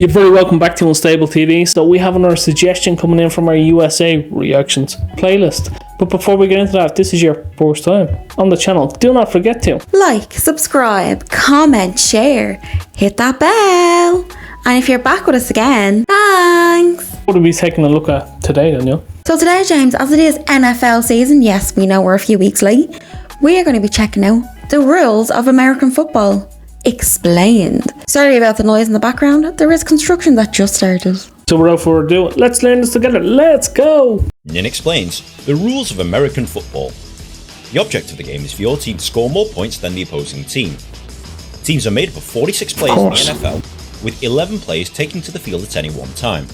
You're very welcome back to Unstable TV. So we have another suggestion coming in from our USA reactions playlist. But before we get into that, if this is your first time on the channel, do not forget to like, subscribe, comment, share, hit that bell. And if you're back with us again, thanks. What are we taking a look at today, Daniel? So today, James, as it is NFL season, yes, we know we're a few weeks late, we are going to be checking out the rules of American football. Explained. Sorry about the noise in the background. There is construction that just started. So without further ado, let's learn this together. Let's go! Nin explains the rules of American football. The object of the game is for your team to score more points than the opposing team. Teams are made up of 46 players in the NFL, with 11 players taking to the field at any one time.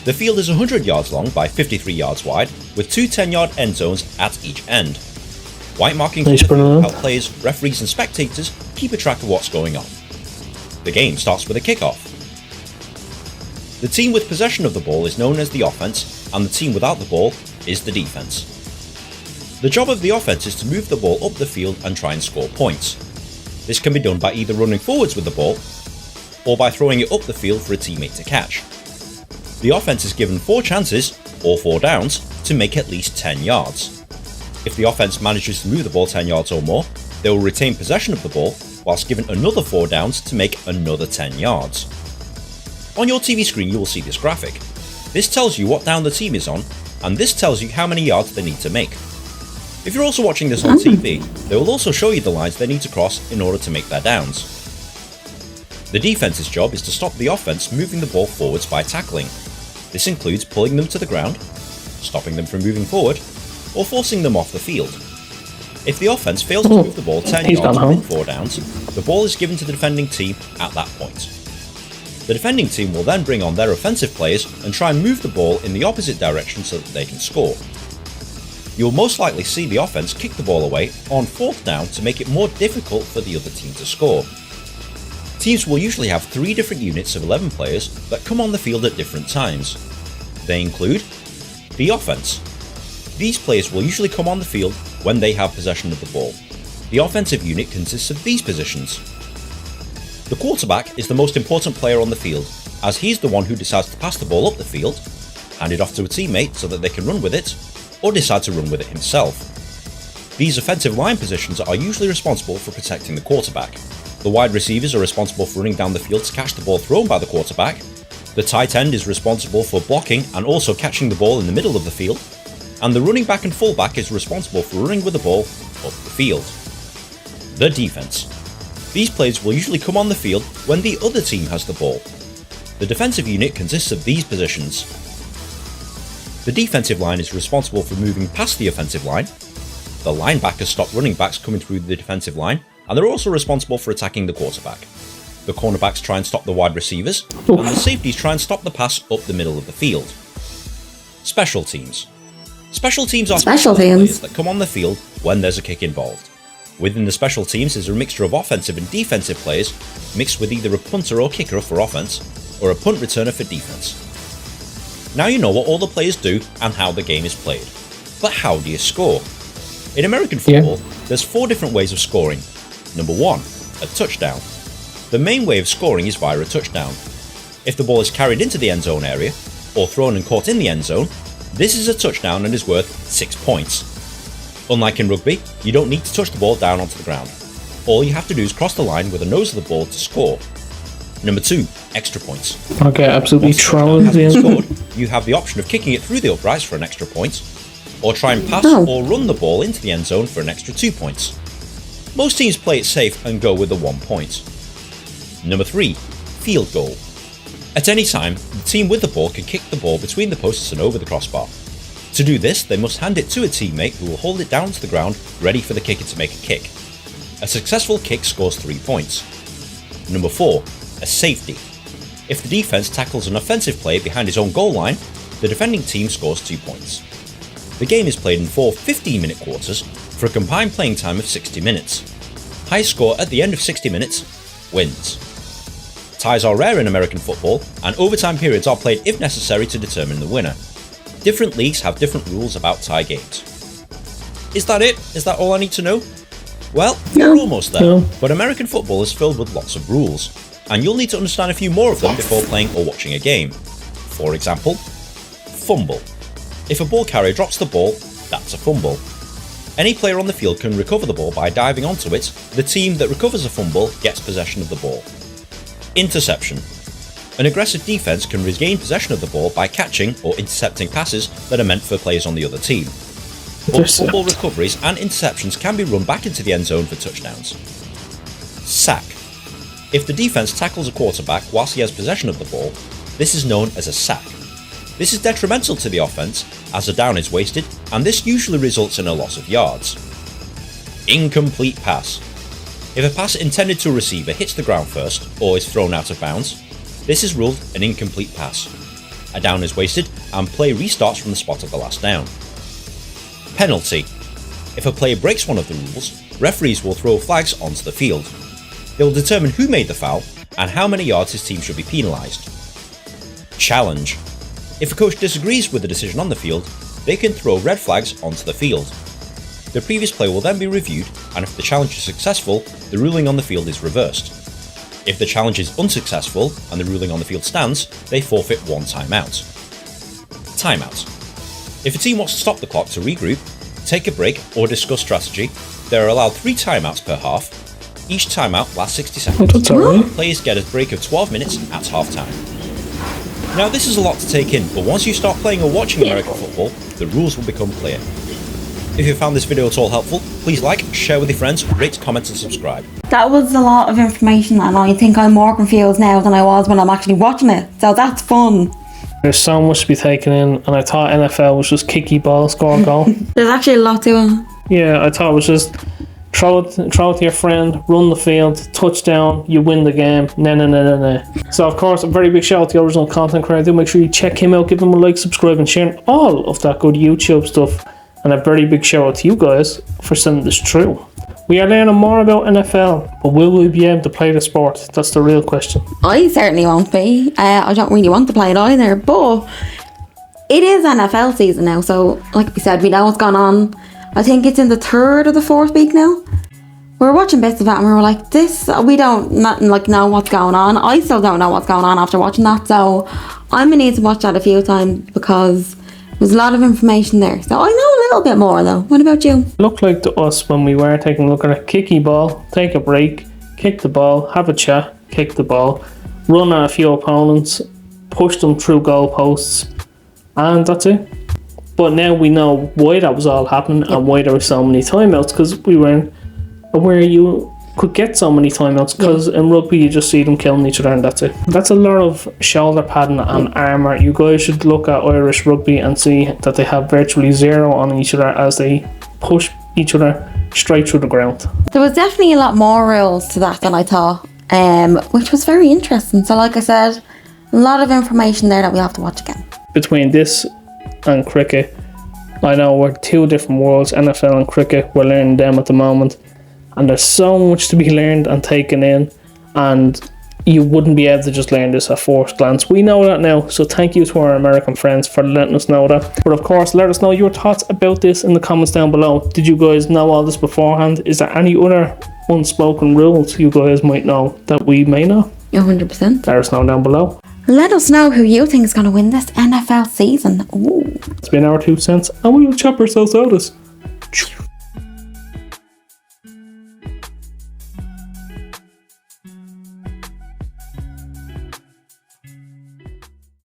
The field is 100 yards long by 53 yards wide, with two 10-yard end zones at each end. White marking help players, referees and spectators keep a track of what's going on. The game starts with a kickoff. The team with possession of the ball is known as the offense, and the team without the ball is the defense. The job of the offense is to move the ball up the field and try and score points. This can be done by either running forwards with the ball, or by throwing it up the field for a teammate to catch. The offense is given 4 chances, or 4 downs, to make at least 10 yards. If the offense manages to move the ball 10 yards or more, they will retain possession of the ball, whilst given another 4 downs to make another 10 yards. On your TV screen you will see this graphic. This tells you what down the team is on, and this tells you how many yards they need to make. If you're also watching this on TV, they will also show you the lines they need to cross in order to make their downs. The defense's job is to stop the offense moving the ball forwards by tackling. This includes pulling them to the ground, stopping them from moving forward, or forcing them off the field. If the offense fails to move the ball 10 yards within 4 downs, the ball is given to the defending team at that point. The defending team will then bring on their offensive players and try and move the ball in the opposite direction so that they can score. You will most likely see the offense kick the ball away on 4th down to make it more difficult for the other team to score. Teams will usually have 3 different units of 11 players that come on the field at different times. They include the offense. These players will usually come on the field when they have possession of the ball. The offensive unit consists of these positions. The quarterback is the most important player on the field, as he's the one who decides to pass the ball up the field, hand it off to a teammate so that they can run with it, or decide to run with it himself. These offensive line positions are usually responsible for protecting the quarterback. The wide receivers are responsible for running down the field to catch the ball thrown by the quarterback. The tight end is responsible for blocking and also catching the ball in the middle of the field. And the running back and fullback is responsible for running with the ball up the field. The defense. These players will usually come on the field when the other team has the ball. The defensive unit consists of these positions. The defensive line is responsible for moving past the offensive line. The linebackers stop running backs coming through the defensive line, and they're also responsible for attacking the quarterback. The cornerbacks try and stop the wide receivers, and the safeties try and stop the pass up the middle of the field. Special teams. Special teams are players that come on the field when there's a kick involved. Within the special teams is a mixture of offensive and defensive players, mixed with either a punter or kicker for offense, or a punt returner for defense. Now you know what all the players do and how the game is played. But how do you score? In American football, there's 4 different ways of scoring. Number 1, a touchdown. The main way of scoring is via a touchdown. If the ball is carried into the end zone area, or thrown and caught in the end zone, this is a touchdown and is worth 6 points. Unlike in rugby, you don't need to touch the ball down onto the ground. All you have to do is cross the line with the nose of the ball to score. Number 2, extra points. Okay, absolutely trolling. You have the option of kicking it through the uprights for an extra point, or try and pass or run the ball into the end zone for an extra 2 points. Most teams play it safe and go with the 1 point. Number 3, field goal. At any time, the team with the ball can kick the ball between the posts and over the crossbar. To do this, they must hand it to a teammate who will hold it down to the ground, ready for the kicker to make a kick. A successful kick scores 3 points. Number 4, a safety. If the defense tackles an offensive player behind his own goal line, the defending team scores 2 points. The game is played in 4 15-minute quarters for a combined playing time of 60 minutes. Highest score at the end of 60 minutes wins. Ties are rare in American football, and overtime periods are played if necessary to determine the winner. Different leagues have different rules about tie games. Is that it? Is that all I need to know? Well, we're almost there, but American football is filled with lots of rules. and you'll need to understand a few more of them before playing or watching a game. For example, fumble. If a ball carrier drops the ball, that's a fumble. Any player on the field can recover the ball by diving onto it. The team that recovers a fumble gets possession of the ball. Interception. An aggressive defense can regain possession of the ball by catching or intercepting passes that are meant for players on the other team. Both fumble recoveries and interceptions can be run back into the end zone for touchdowns. Sack. If the defense tackles a quarterback whilst he has possession of the ball, this is known as a sack. This is detrimental to the offense as a down is wasted, and this usually results in a loss of yards. Incomplete pass. If a pass intended to a receiver hits the ground first or is thrown out of bounds, this is ruled an incomplete pass. A down is wasted and play restarts from the spot of the last down. Penalty. If a player breaks one of the rules, referees will throw flags onto the field. They will determine who made the foul and how many yards his team should be penalised. Challenge. If a coach disagrees with the decision on the field, they can throw red flags onto the field. The previous play will then be reviewed, and if the challenge is successful, the ruling on the field is reversed. If the challenge is unsuccessful and the ruling on the field stands, they forfeit one timeout. Timeout. If a team wants to stop the clock to regroup, take a break or discuss strategy, they are allowed 3 timeouts per half. Each timeout lasts 60 seconds. Players get a break of 12 minutes at half time. Now this is a lot to take in, but once you start playing or watching American football, the rules will become clear. If you found this video at all helpful, please like, share with your friends, rate, comment and subscribe. That was a lot of information, and I think I'm more confused now than I was when I'm actually watching it, so that's fun. There's so much to be taken in, and I thought NFL was just kicky ball, score goal. There's actually a lot to it. Yeah, I thought it was just throw it to your friend, run the field, touchdown, you win the game. No. So of course, a very big shout out to the original content creator. Make sure you check him out, give him a like, subscribe and share all of that good YouTube stuff. And a very big shout out to you guys for sending this through. We are learning more about NFL, but will we be able to play the sport? That's the real question. I certainly won't be. I don't really want to play it either, but it is NFL season now, so like we said, we know what's going on. I think it's in the 3rd or the 4th week now. We were watching bits of it and we were like, we don't know what's going on. I still don't know what's going on after watching that, so I'm gonna need to watch that a few times because there's a lot of information there. So I know a little bit more though. What about you? Looked like to us when we were taking a look at a kicky ball, take a break, kick the ball, have a chat, kick the ball, run at a few opponents, push them through goalposts, and that's it. But now we know why that was all happening and why there were so many timeouts, because we weren't aware you could get so many timeouts, because in rugby you just see them killing each other and that's it. That's a lot of shoulder padding and armour. You guys should look at Irish rugby and see that they have virtually 0 on each other as they push each other straight through the ground. There was definitely a lot more rules to that than I thought, which was very interesting. So like I said, a lot of information there that we'll have to watch again. Between this and cricket, I know we're 2 different worlds, NFL and cricket. We're learning them at the moment. And there's so much to be learned and taken in, and you wouldn't be able to just learn this at first glance. We know that now, so thank you to our American friends for letting us know that. But of course, let us know your thoughts about this in the comments down below. Did you guys know all this beforehand? Is there any other unspoken rules you guys might know that we may know? 100%. Let us know down below. Let us know who you think is going to win this NFL season. Ooh. It's been our 2 cents, and we will chop ourselves out of this.